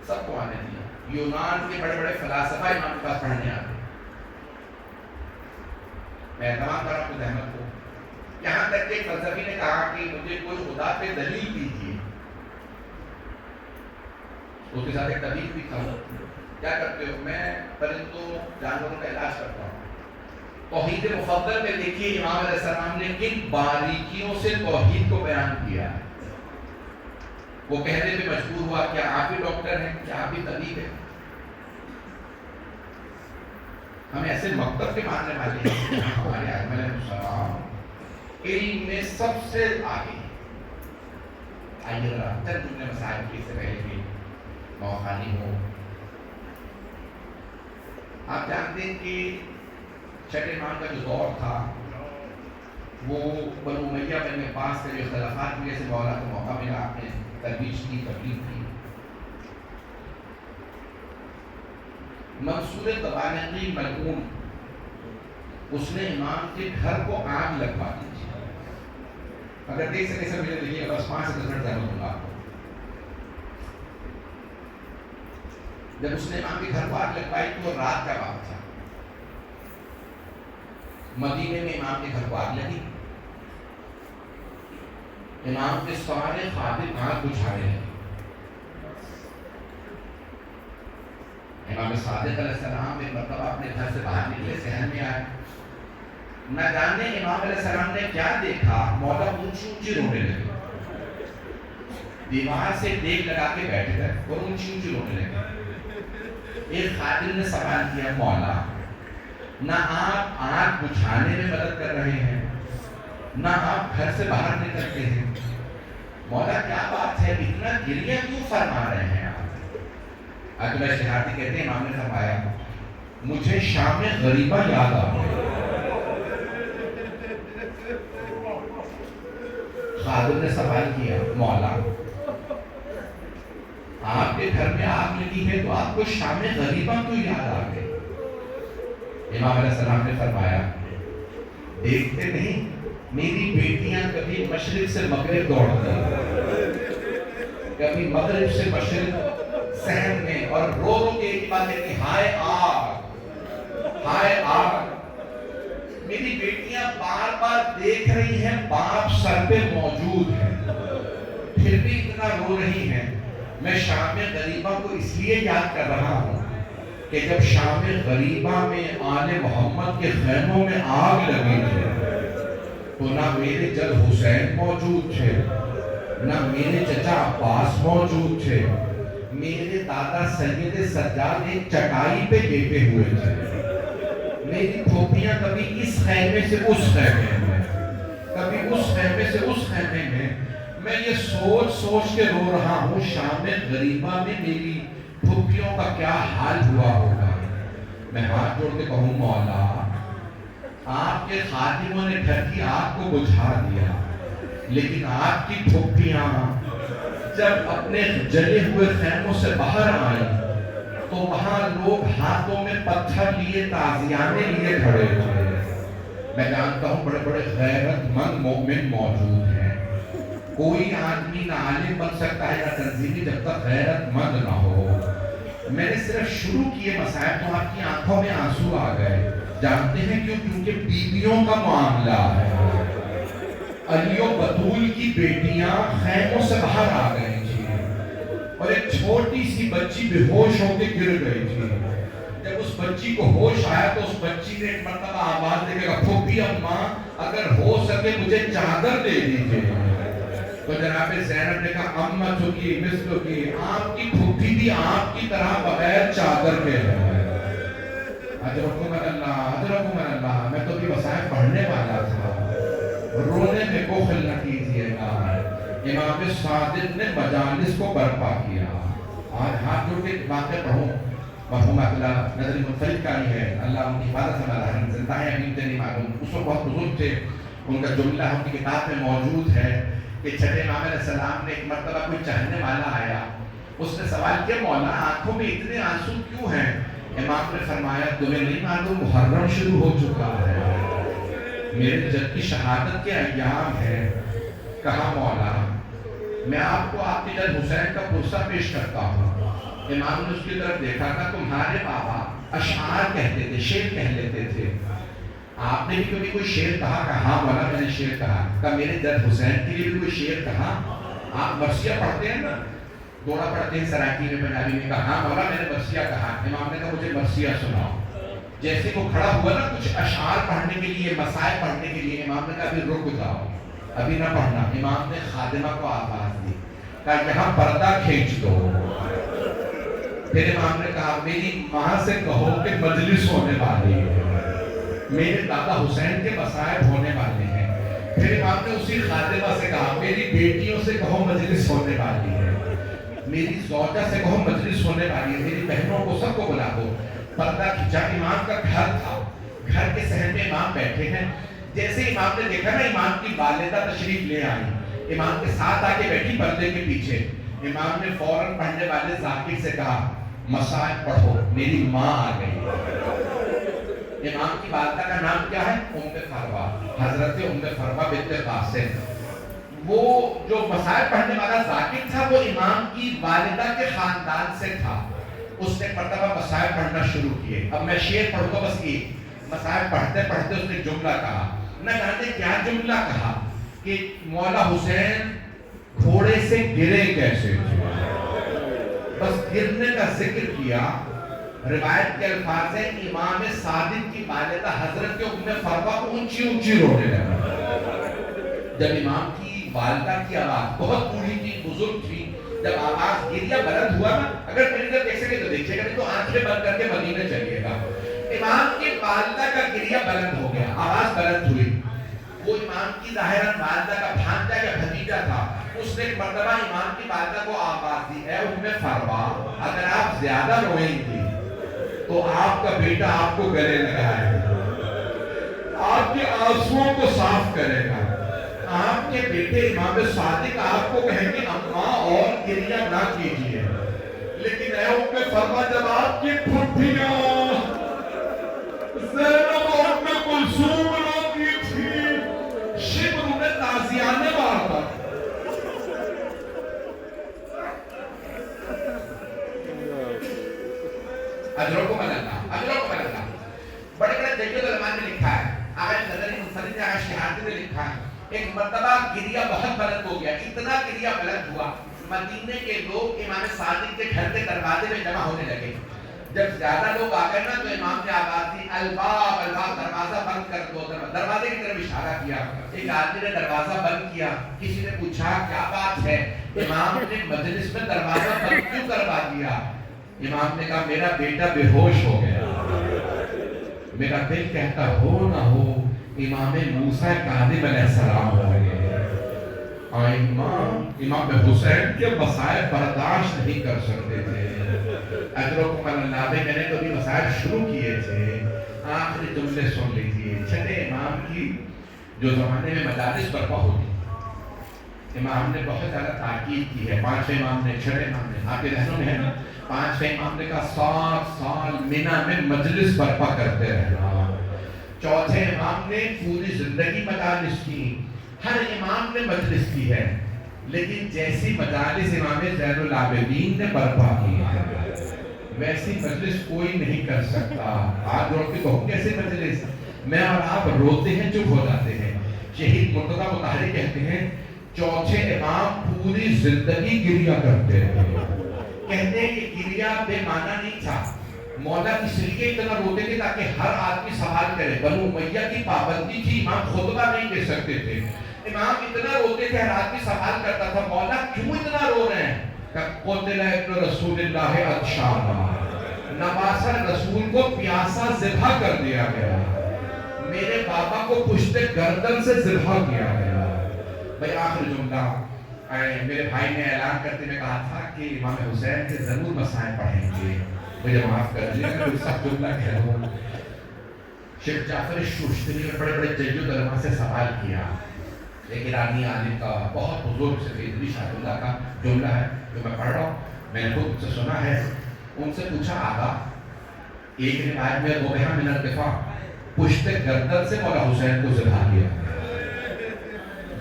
سب کو آنے دیا. یونان کے بڑے بڑے فلاسفہ امام کے پاس پڑھنے آتے. میں اعتماد کر رہا ہوں احمد کو. یہاں تک کہ ایک فلسفی نے کہا کہ مجھے کوئی خدا پہ دلیل دیجیے. اس کے ساتھ ایک طبیب بھی تھا. کیا کرتے ہو؟ میں پرندوں جانوروں کا علاج کرتا ہوں. توحید مفضل میں دیکھیے امام علیہ السلام نے کن باریکیوں سے توحید کو بیان کیا ہے. وہ کہنے پہ مجبور ہوا کیا آپ بھی ڈاکٹر ہیں؟ کیا آپ بھی طبیب ہیں؟ ہم ایسے مکتب کے ماننے والے ہیں ہمارے اعظم علیہ السلام علم میں سب سے آگے. آئیے ذرا چند جملے مسائل کی سے پہلے بھی موخانی ہو. آپ جانتے ہیں کہ چھٹے امام کا جو دور تھا وہ بنو امیہ بن عباس کے جو اختلافات کی وجہ سے مولا کو موقع ملا. آپ نے ترویج کی، تبلیغ کی. منصور طبانقی ملعون اس نے امام کے گھر کو آگ لگوا دی تھی. اگر دیکھ سکے سب مجھے دیکھیے بس 5 سے 10 منٹ زیادہ ہوں گا آپ کو. جب اس نے امام کے گھر کو آگ لگوائی تو رات کا وقت تھا. مدینے میں امام کے گھر کو آگ لگی. امام کے سارے خادم آگ بجھانے لگے. امام صادق علیہ السلام ایک مرتبہ اپنے گھر سے باہر نکلے، صحن میں آئے. نہ جانے امام علیہ السلام نے کیا دیکھا، مولا اونچی اونچی رونے لگے. دیوار سے دیکھ لگا کے بیٹھ گئے اور اونچی اونچی رونے لگے. ایک خادم نے سوال کیا، مولا نہ آپ آگ بجھانے میں مدد کر رہے ہیں، نہ آپ گھر سے باہر نکلتے ہیں، مولا کیا بات ہے، اتنا گریہ کیوں فرما رہے ہیں آپ؟ عبداللہ شہادی کہتے ہیں امام نے فرمایا مجھے شام غریبہ یاد آ گئی. خادم نے سوال کیا، مولا آپ کے گھر میں آگ لگی ہے تو آپ کو شام غریبہ کیوں یاد آ گئی؟ امام علیہ السلام نے فرمایا دیکھتے نہیں میری بیٹیاں کبھی مشرق سے مغرب دوڑتی، کبھی مغرب سے مشرق صحن میں، اور رو رو کے ایک بات ہے کہ ہائے آگ، ہائے آگ. میری بیٹیاں بار بار دیکھ رہی ہیں باپ سر پہ موجود ہے، پھر بھی اتنا رو رہی ہیں. میں شام غریبہ کو اس لیے یاد کر رہا ہوں کہ جب شام غریبہ میں آل محمد کے خیموں میں آگ لگی تھی تو نہ میرے جد حسین موجود تھے، نہ میرے چچا عباس موجود تھے، میرے دادا سید سجاد ایک چٹائی پہ لیٹے ہوئے تھے. میری پھوپیاں کبھی اس خیمے سے اس خیمے میں، کبھی اس خیمے سے اس خیمے میں. میں یہ سوچ سوچ کے رو رہا ہوں شام غریبہ میں میری پھوپیوں کا کیا حال ہوا ہوگا. میں ہاتھ جوڑ کے کہوں مولا آپ کے خادموں نے گھر کی آگ کو بجھا دیا، لیکن آپ کی پھوپیاں جب اپنے جلے ہوئے خیموں سے باہر آئیں تو وہاں لوگ ہاتھوں میں پتھر لیے تعزیانے لیے کھڑے تھے. میں جانتا ہوں بڑے بڑے غیرت مند مومن موجود ہیں. کوئی آدمی نہ عالم بن سکتا ہے نہ تنظیمی جب تک غیرت مند نہ ہو. میں نے صرف شروع کیے مسائل تو آپ کی آنکھوں میں آنسو آ گئے. جانتے ہیں کیوں؟ کیونکہ بیویوں کا معاملہ ہے. علی و بطول کی بیٹیاں خیموں سے باہر آ گئی تھی اور ایک چھوٹی سی بچی بے ہوش ہو کے گر گئی تھی. جب اس بچی کو ہوش آیا تو اس بچی نے ایک مرتبہ آواز دے کے کہا پھوپھی اماں اگر ہو سکے مجھے چادر دے دیجیے. تو جناب زینب نے کہا امت کی مثل کی، آپ کی پھوپھی بھی آپ کی طرح بغیر چادر کے ہے. اجرکم اللہ، اجرکم اللہ. میں تو بھی وسائل پڑھنے والا تھا. رونے میں بخل نہ کیجیے گا. امام صادق نے مجالس کو برپا کیا. آج ہاتھ جوڑ کے باتیں پڑھوں. مرحوم عبداللہ نظری منفرد کا ہی ہے، اللہ ان کی حفاظت ہمارا ہے. زندہ ہے ابھی مجھے نہیں معلوم. اس وقت بہت بزرگ تھے. ان کا جملہ ان کی کتاب میں موجود ہے کہ چھٹے امام علیہ السلام نے ایک مرتبہ کوئی چاہنے والا آیا. اس نے سوال کیا مولا آنکھوں میں اتنے آنسو کیوں ہیں؟ امام نے فرمایا تمہیں نہیں معلوم محرم شروع ہو چکا ہے، میرے جد کی شہادت کے ایام ہیں. کہا مولا میں آپ کو آپ کے جد حسین کا پرسہ پیش کرتا ہوں. امام نے اس کی طرف دیکھا تھا، تمہارے بابا اشعار کہتے تھے، شعر کہہ لیتے تھے، آپ نے بھی کبھی کوئی شعر کہا؟ ہاں مولا میں نے شعر کہا۔ کہ میرے جد حسین کے لیے بھی کوئی شعر کہا؟ آپ مرثیہ پڑھتے ہیں نا، دوڑا پڑھتے ہیں سراکی میں، پنجابی میں، کہا ہاں مولا میں نے مرثیہ کہا۔ امام نے کہا مجھے مرثیہ سناؤ۔ جیسے وہ کھڑا ہوا نا کچھ اشعار پڑھنے کے لیے، مسائل پڑھنے کے لیے، امام نے کہا ابھی رک جاؤ، ابھی نہ پڑھنا۔ امام نے خادمہ کو آواز دی، کہا یہاں پردہ کھینچ دو۔ پھر امام نے کہا میری ماں سے کہو کہ مجلس ہونے والی ہے، میرے دادا حسین کے مصائب ہونے والے ہیں۔ پھر امام نے اسی خادمہ سے کہا میری بیٹیوں سے کہو مجلس ہونے والی ہے، میری زوجہ سے کہو مجلس ہونے والی ہے، میری بہنوں کو سب کو بلا دو۔ پردہ کھینچا، امام کا گھر تھا، گھر کے صحن میں امام بیٹھے ہیں۔ جیسے امام نے دیکھا نا امام کی والدہ تشریف لے آئی، امام کے ساتھ آ کے بیٹھی پردے کے پیچھے، امام نے فوراً پڑھنے والے ذاکر سے کہا مصائب پڑھو، میری ماں آ گئی۔ امام کی والدہ کا نام کیا ہے؟ ام فروا، حضرت ام فروا بنت قاسم۔ وہ جو مصائب پڑھنے والا ذاکر تھا وہ امام کی والدہ کے خاندان سے تھا۔ اس نے مرتبہ مصائب پڑھنا شروع کیے۔ اب میں شعر پڑھوں گا بس ایک، مصائب پڑھتے پڑھتے اس نے جملہ کہا، نہ جانے کیا جملہ کہا کہ مولا حسین گھوڑے سے گرے کیسے تھے، بس گرنے کا ذکر کیا۔ روایت کے الفاظ ہیں امام صادق کی والدہ حضرت ام فروا کو اونچی اونچی رونے لگا۔ جب امام کی والدہ کی آواز بہت بوڑھی تھی، بزرگ تھی، جب آواز گریہ بلند ہوا نا، اگر میری طرف دیکھ سکے تو دیکھیے گا، نہیں تو آنکھیں بند کر کے مدینے چلیے گا۔ امام کی والدہ کا گریہ بلند ہو گیا، آواز بلند ہوئی۔ وہ امام کی ظاہراً والدہ کا بھانجا یا بھتیجا تھا، اس نے ایک مرتبہ امام کی والدہ کو آواز دی، اے ام فروا اگر آپ زیادہ روئیں گی تو آپ کا بیٹا آپ کو گلے لگائے گا، آپ کے آنسوؤں کو صاف کرے گا۔ آپ کے بیٹے امام صادق آپ کو کہیں گے اماں اور گریہ نہ کیجیے، لیکن اے ام فروا جب آپ کی پھپھیاں زینب اور ام کلثوم روتی تھی، شبر انہیں تازیانے مارتا، اجرکم اللہ، اجرکم اللہ۔ بڑے بڑے جید العلماء نے لکھا ہے، آغا نظری منفرد نے، آغا شہادی نے لکھا ہے، ایک مرتبہ گریہ بہت بلند ہو گیا، اتنا گریہ بلند ہوا مدینے کے لوگ امام صادق کے گھر کے دروازے میں جمع ہونے لگے۔ جب زیادہ لوگ آ گئے نا تو امام نے آواز دی الباب الباب، دروازہ بند کر دو۔ دروازے کی طرف اشارہ کیا، ایک آدمی نے دروازہ بند کیا، کسی نے پوچھا کیا بات ہے؟ امام نے مجلس میں دروازہ بند کیوں کروا دیا؟ امام نے کہا میرا بیٹا بے ہوش ہو گیا، میرا دل کہتا ہو نہ ہو امام موسیٰ کاظم علیہ السلام ہو گئے۔ امام حسین کے مصائب برداشت نہیں کر سکتے تھے۔ اجرکم اللہ، میں نے کبھی مصائب شروع کیے تھے، آخری جملے سن لیجیے۔ چھٹے امام کی جو زمانے میں مجالس برپا ہوتی، امام نے بہت زیادہ تاکید کی ہے۔ پانچویں امام نے، چھٹے امام نے، آپ کے ذہنوں میں ہے نا، پانچویں امام نے کہا 7 سال مینا میں مجلس برپا کرتے رہنا۔ چوتھے امام نے پوری زندگی مجالس کی، ہر امام نے مجلس کی ہے، لیکن جیسی مجالس امام زین العابدین نے برپا کی ہے ویسی مجلس کوئی نہیں کر سکتا۔ آج روٹ کے کہوں کیسے مجلس، میں اور آپ روتے ہیں، چپ ہو جاتے ہیں۔ شہید مرتضیٰ مطہری کہتے ہیں چوتھے امام پوری زندگی گریہ کرتے رہے، کہتے ہیں کہ گریہ بے معنی نہیں تھا، مولا اس لیے اتنا روتے تھے تاکہ ہر آدمی سوال کرے۔ بنو امیہ کی پابندی تھی، امام خطبہ نہیں دے سکتے تھے، امام اتنا روتے تھے ہر آدمی سوال کرتا تھا مولا کیوں اتنا رو رہے ہیں؟ قتل ابن رسول اللہ عطشانا، نواسہ رسول کو پیاسا ذبح کر دیا گیا، میرے بابا کو پشت گردن سے ذبح کیا گیا۔ بھائی آخر جملہ، میرے بھائی نے اعلان کرتے میں کہا تھا کہ امام حسین کے ضرور مسائل پڑھیں گے، مجھے معاف کر دیجیے کہ کوئی سب جملہ کہہ رہا ہوں۔ شیخ جعفر شوشتری نے بڑے بڑے جید العلماء سے سوال کیا، ایک ایرانی عالم کا بہت بزرگ سیدی شاہ اللہ کا جملہ ہے جو میں پڑھ رہا ہوں، میں نے خود سے سنا ہے۔ ان سے پوچھا آقا، ایک روایت میں روبہ من الدفاع، پشت گردن سے مولا حسین کو ذبح کیا،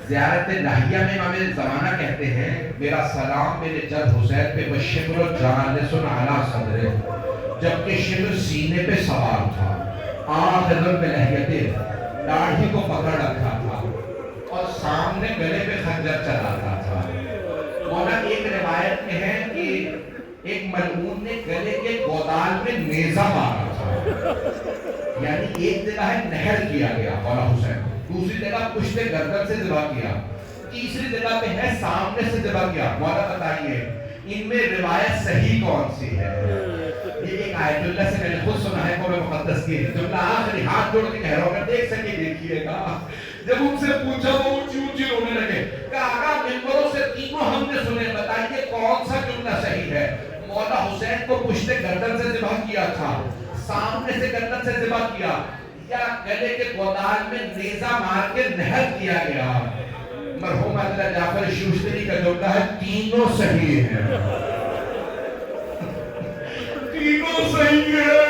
زیارت ناحیہ میں امام زمانہ کہتے ہیں میرا سلام میرے جد حسین پہ بشبر و جالس علی صدرے، جبکہ شبر سینے پہ سوار تھا، آخر پہ لحیت داڑھی کو پکڑ رکھا تھا اور سامنے گلے پہ خنجر چلاتا تھا۔ مولا ایک روایت میں ہے کہ ایک ملعون نے گلے کے گودال میں نیزہ مارا تھا، یعنی ایک جگہ ہے نہر کیا گیا مولا حسین، دوسری جگہ پشت گردن سے ذبح کیا، تیسری جگہ پہ ہے سامنے سے ذبح کیا۔ مولا بتائیے ان میں روایت صحیح کون سی ہے؟ یہ ایک آیت اللہ سے میں نے خود سنا ہے قرآن مقدس کی جملہ آخری ہاتھ جوڑ کے کہہ رہا ہوں، اگر دیکھ سکے دیکھیے گا۔ جب ان سے پوچھا وہ اونچی اونچی رونے لگے، کہا آقا ممبروں سے تینوں ہم نے سنے، بتائیے کون سا جملہ صحیح ہے؟ مولا حسین کو پشت گردن سے ذبح کیا تھا، سامنے سے گردن سے ذبح کیا، یا گلے کے گودال میں نیزہ مار کے نہر کیا گیا؟ مرحوم حضرت جعفر شوشتری کا جملہ ہے تینوں صحیح ہیں، تینوں صحیح ہیں۔